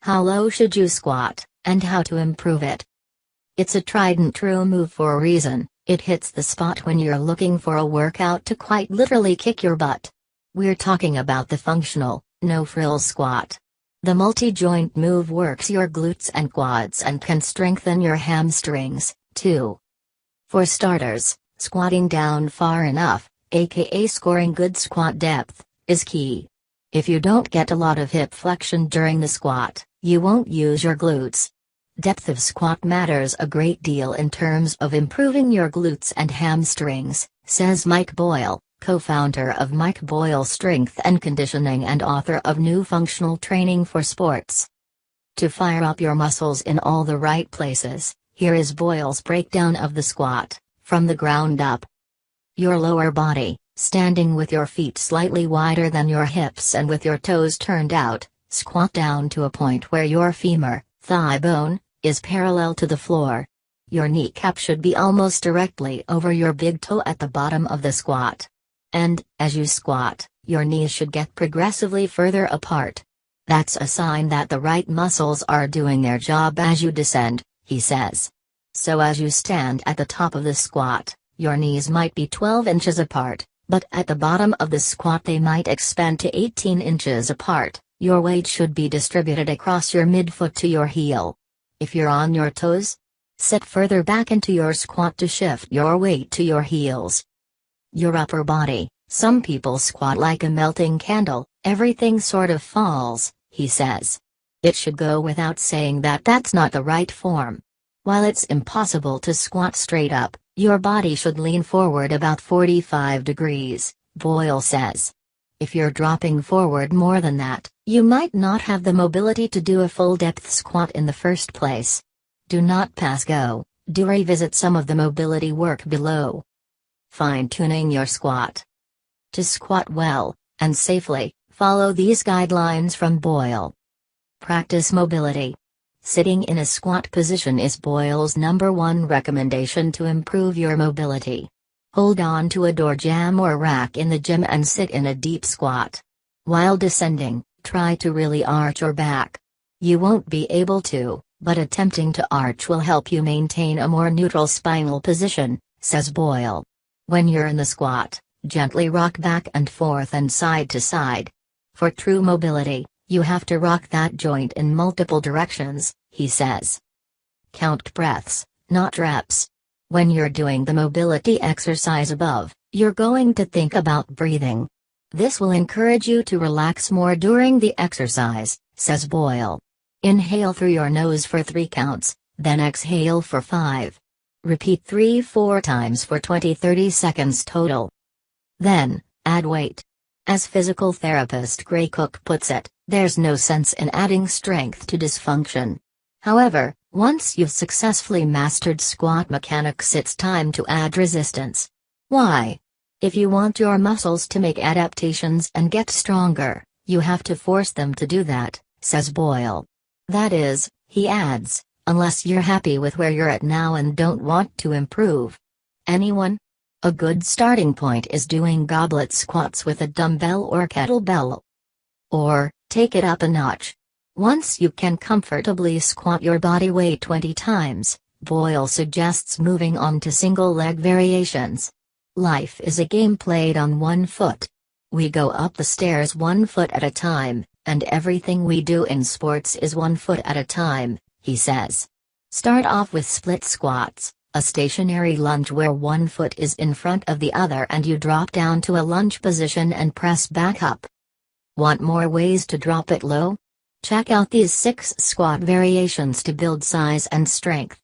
How low should you squat, and how to improve it? It's a tried and true move for a reason. It hits the spot when you're looking for a workout to quite literally kick your butt. We're talking about the functional, no-frills squat. The multi-joint move works your glutes and quads and can strengthen your hamstrings, too. For starters, squatting down far enough, aka scoring good squat depth, is key. If you don't get a lot of hip flexion during the squat, you won't use your glutes. Depth of squat matters a great deal in terms of improving your glutes and hamstrings, says Mike Boyle, co-founder of Mike Boyle Strength and Conditioning and author of New Functional Training for Sports. To fire up your muscles in all the right places, here is Boyle's breakdown of the squat, from the ground up. Your lower body, standing with your feet slightly wider than your hips and with your toes turned out, squat down to a point where your femur, thigh bone, is parallel to the floor. Your kneecap should be almost directly over your big toe at the bottom of the squat. And, as you squat, your knees should get progressively further apart. That's a sign that the right muscles are doing their job as you descend, he says. So as you stand at the top of the squat, your knees might be 12 inches apart, but at the bottom of the squat they might expand to 18 inches apart. Your weight should be distributed across your midfoot to your heel. If you're on your toes, sit further back into your squat to shift your weight to your heels. Your upper body, some people squat like a melting candle, everything sort of falls, he says. It should go without saying that that's not the right form. While it's impossible to squat straight up, your body should lean forward about 45 degrees, Boyle says. If you're dropping forward more than that, you might not have the mobility to do a full depth squat in the first place. Do not pass go, do revisit some of the mobility work below. Fine-tuning your squat. To squat well, and safely, follow these guidelines from Boyle. Practice mobility. Sitting in a squat position is Boyle's #1 recommendation to improve your mobility. Hold on to a door jamb or rack in the gym and sit in a deep squat. While descending, try to really arch your back. You won't be able to, but attempting to arch will help you maintain a more neutral spinal position, says Boyle. When you're in the squat, gently rock back and forth and side to side. For true mobility, you have to rock that joint in multiple directions, he says. Count breaths, not reps. When you're doing the mobility exercise above, you're going to think about breathing. This will encourage you to relax more during the exercise, says Boyle. Inhale through your nose for 3 counts, then exhale for 5. Repeat 3-4 times for 20-30 seconds total. Then, add weight. As physical therapist Gray Cook puts it, there's no sense in adding strength to dysfunction. However, once you've successfully mastered squat mechanics, it's time to add resistance. Why? If you want your muscles to make adaptations and get stronger, you have to force them to do that, says Boyle. That is, he adds, unless you're happy with where you're at now and don't want to improve. Anyone? A good starting point is doing goblet squats with a dumbbell or kettlebell. Or, take it up a notch. Once you can comfortably squat your body weight 20 times, Boyle suggests moving on to single leg variations. Life is a game played on one foot. We go up the stairs 1 foot at a time, and everything we do in sports is 1 foot at a time, he says. Start off with split squats, a stationary lunge where one foot is in front of the other and you drop down to a lunge position and press back up. Want more ways to drop it low? Check out these 6 squat variations to build size and strength.